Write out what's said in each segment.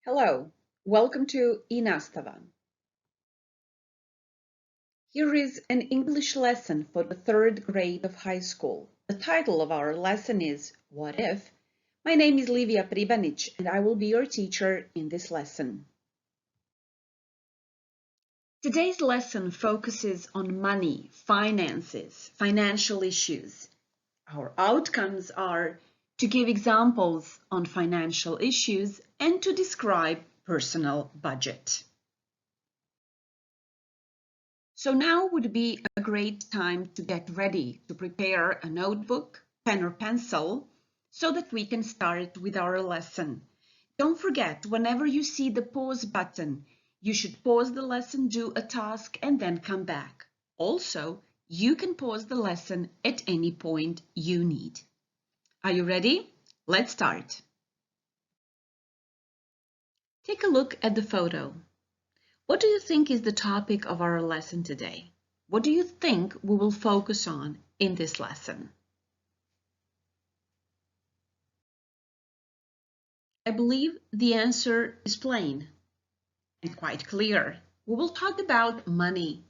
Hello, welcome to i-nastava. Here is an English lesson for the third grade of high school. The title of our lesson is What If? My name is Livija Pribanić and I will be your teacher in this lesson. Today's lesson focuses on money, finances, financial issues. Our outcomes are to give examples on financial issues and to describe personal budget. So now would be a great time to get ready to prepare a notebook, pen or pencil, so that we can start with our lesson. Don't forget, whenever you see the pause button, you should pause the lesson, do a task, and then come back. Also, you can pause the lesson at any point you need. Are you ready? Let's start. Take a look at the photo. What do you think is the topic of our lesson today? What do you think we will focus on in this lesson? I believe the answer is plain and quite clear. We will talk about money.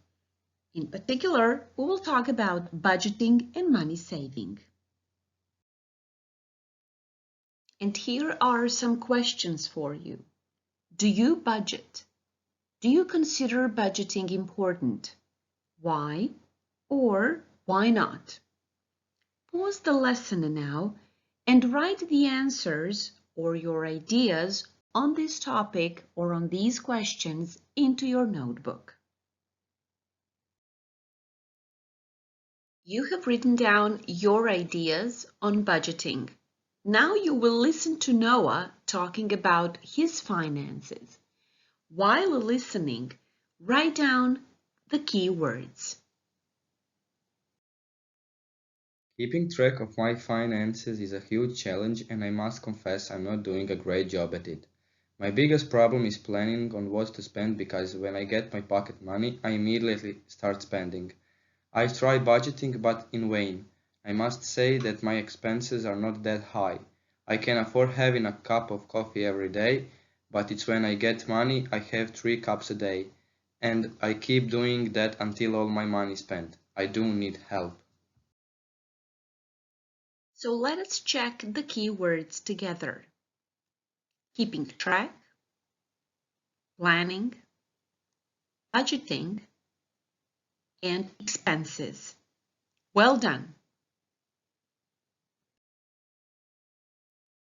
In particular, we will talk about budgeting and money saving. And here are some questions for you. Do you budget? Do you consider budgeting important? Why or why not? Pause the lesson now and write the answers or your ideas on this topic or on these questions into your notebook. You have written down your ideas on budgeting. Now you will listen to Noah talking about his finances. While listening, write down the key words. Keeping track of my finances is a huge challenge and I must confess I'm not doing a great job at it. My biggest problem is planning on what to spend because when I get my pocket money, I immediately start spending. I've tried budgeting but in vain. I must say that my expenses are not that high. I can afford having a cup of coffee every day, but it's when I get money I have 3 cups a day. And I keep doing that until all my money is spent. I do need help. So let us check the keywords together. Keeping track, planning, budgeting, and expenses. Well done.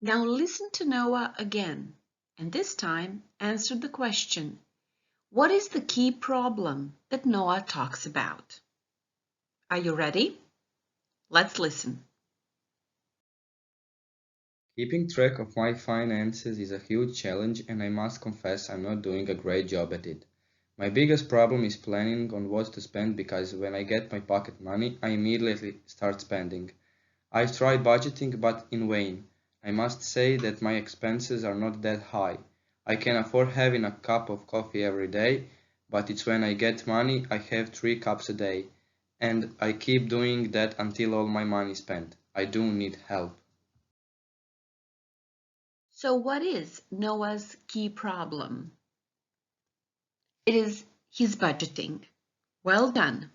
Now listen to Noah again, and this time answer the question, what is the key problem that Noah talks about? Are you ready? Let's listen. Keeping track of my finances is a huge challenge and I must confess I'm not doing a great job at it. My biggest problem is planning on what to spend because when I get my pocket money, I immediately start spending. I've tried budgeting but in vain. I must say that my expenses are not that high. I can afford having a cup of coffee every day, but it's when I get money I have 3 cups a day. And I keep doing that until all my money is spent. I do need help. So what is Noah's key problem? It is his budgeting. Well done.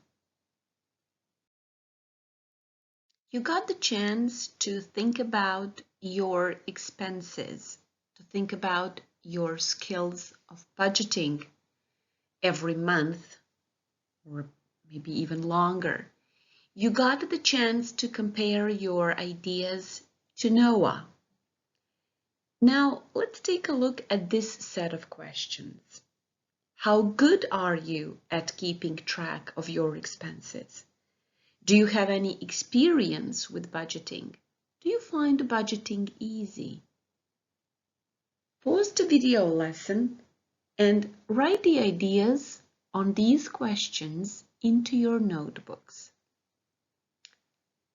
You got the chance to think about your expenses, to think about your skills of budgeting every month or maybe even longer. You got the chance to compare your ideas to Noah. Now, let's take a look at this set of questions. How good are you at keeping track of your expenses? Do you have any experience with budgeting? Do you find budgeting easy? Pause the video lesson and write the ideas on these questions into your notebooks.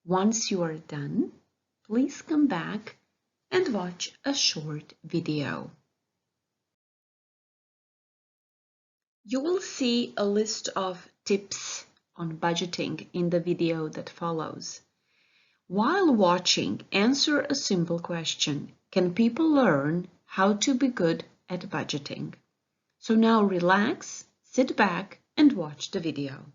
Once you are done, please come back and watch a short video. You will see a list of tips on budgeting in the video that follows. While watching, answer a simple question. Can people learn how to be good at budgeting. So now relax, sit back, and watch the video.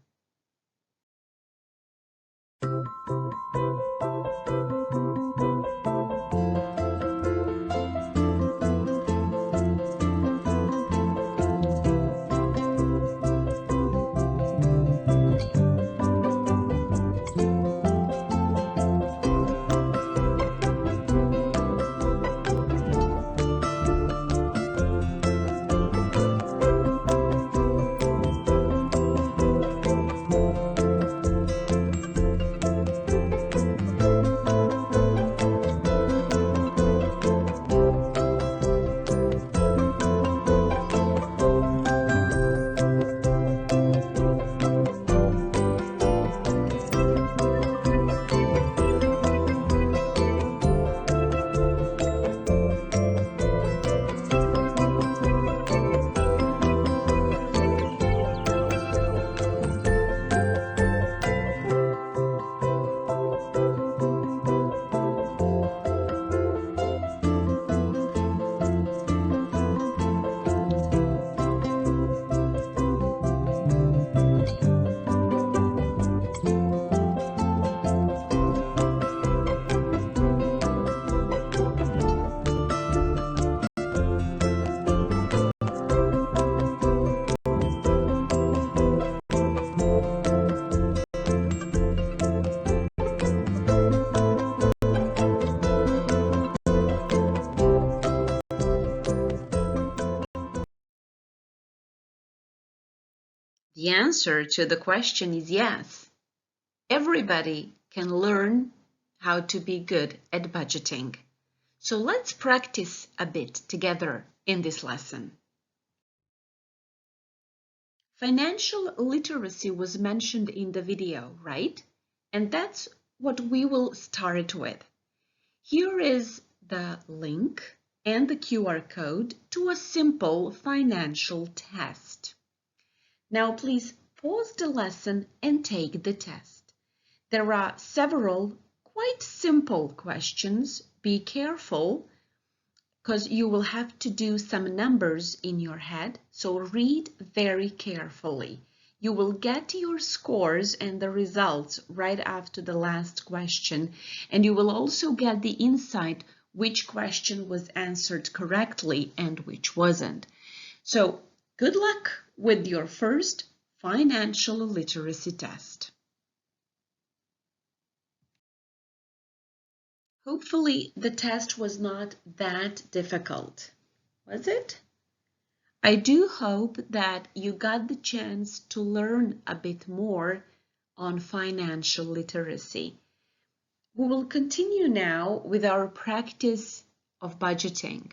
The answer to the question is yes. Everybody can learn how to be good at budgeting. So let's practice a bit together in this lesson. Financial literacy was mentioned in the video, right? And that's what we will start with. Here is the link and the QR code to a simple financial test. Now please pause the lesson and take the test. There are several quite simple questions. Be careful because you will have to do some numbers in your head, so read very carefully. You will get your scores and the results right after the last question, and you will also get the insight which question was answered correctly and which wasn't. So good luck with your first financial literacy test. Hopefully the test was not that difficult, was it? I do hope that you got the chance to learn a bit more on financial literacy. We will continue now with our practice of budgeting.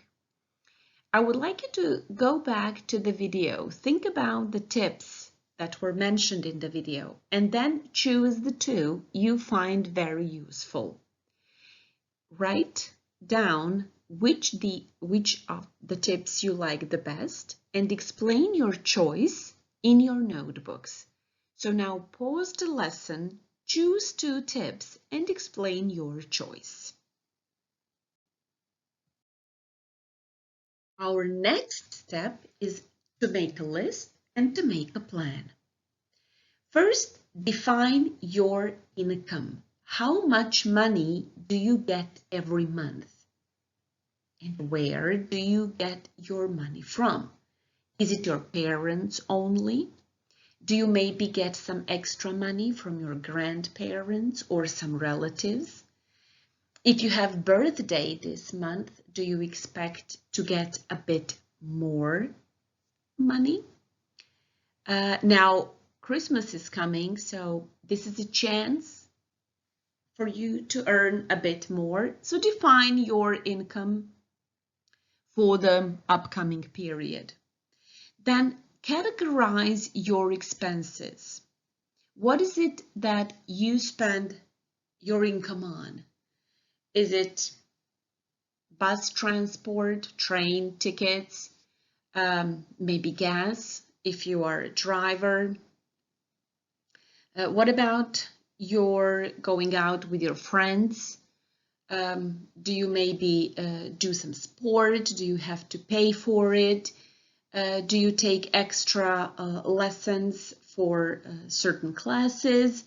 I would like you to go back to the video, think about the tips that were mentioned in the video, and then choose the two you find very useful. Write down which of the tips you like the best and explain your choice in your notebooks. So now pause the lesson, choose two tips and explain your choice. Our next step is to make a list and to make a plan. First, define your income. How much money do you get every month? And where do you get your money from? Is it your parents only? Do you maybe get some extra money from your grandparents or some relatives? If you have birthday this month, do you expect to get a bit more money? Now, Christmas is coming, so this is a chance for you to earn a bit more. So define your income for the upcoming period. Then categorize your expenses. What is it that you spend your income on? Is it bus transport, train tickets, maybe gas if you are a driver? What about your going out with your friends? Do you maybe do some sport? Do you have to pay for it? Do you take extra lessons for certain classes?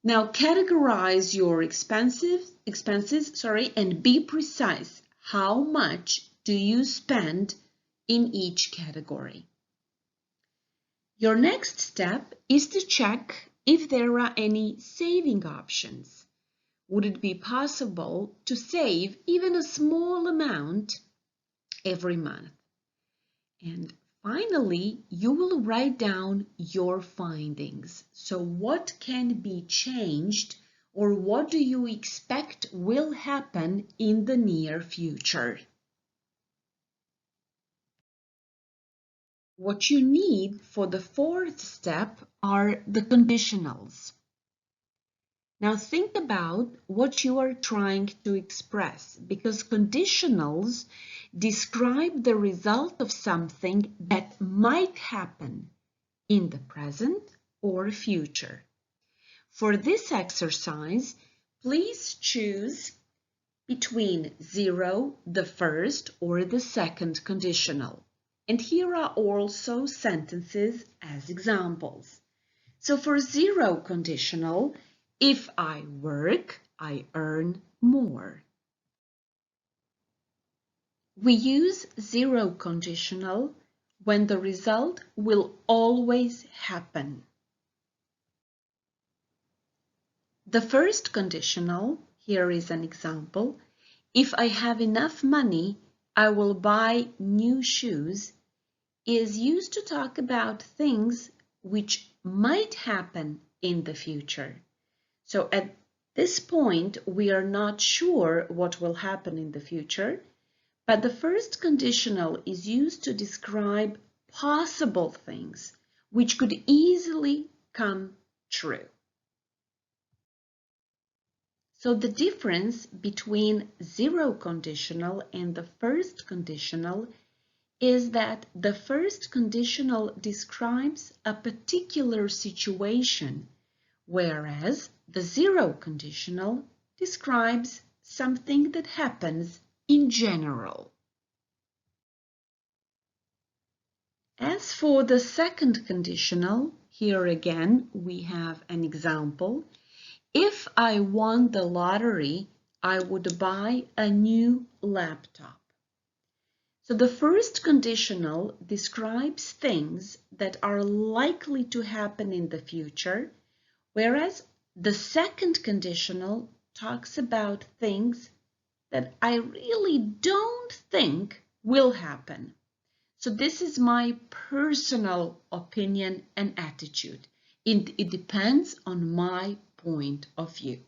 Now categorize your expenses, and be precise. How much do you spend in each category? Your next step is to check if there are any saving options. Would it be possible to save even a small amount every month? And finally, you will write down your findings. So what can be changed, or what do you expect will happen in the near future? What you need for the fourth step are the conditionals. Now think about what you are trying to express, because conditionals describe the result of something that might happen in the present or future. For this exercise, please choose between 0, the first, or the second conditional. And here are also sentences as examples. So for 0 conditional, if I work, I earn more. We use 0 conditional when the result will always happen. The first conditional, here is an example, if I have enough money, I will buy new shoes, is used to talk about things which might happen in the future. So at this point, we are not sure what will happen in the future, but the first conditional is used to describe possible things which could easily come true. So the difference between 0 conditional and the first conditional is that the first conditional describes a particular situation, whereas the 0 conditional describes something that happens in general. As for the second conditional, here again we have an example. If I won the lottery, I would buy a new laptop. So the first conditional describes things that are likely to happen in the future, whereas the second conditional talks about things that I really don't think will happen. So this is my personal opinion and attitude. It depends on my point of view.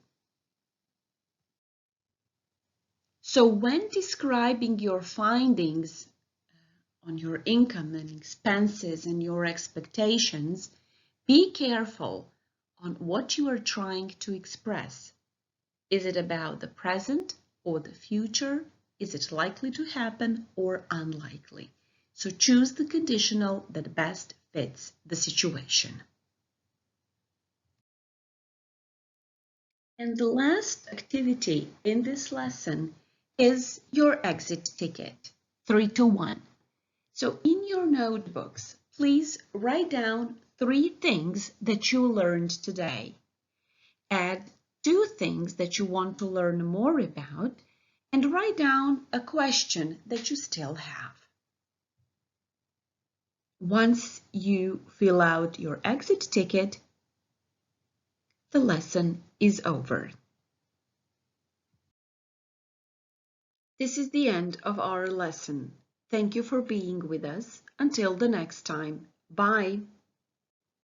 So when describing your findings on your income and expenses and your expectations, be careful on what you are trying to express. Is it about the present or the future? Is it likely to happen or unlikely? So choose the conditional that best fits the situation. And the last activity in this lesson is your exit ticket, 3 to 1. So in your notebooks, please write down 3 things that you learned today. Add 2 things that you want to learn more about, and write down a question that you still have. Once you fill out your exit ticket, the lesson is over. This is the end of our lesson. Thank you for being with us. Until the next time. Bye.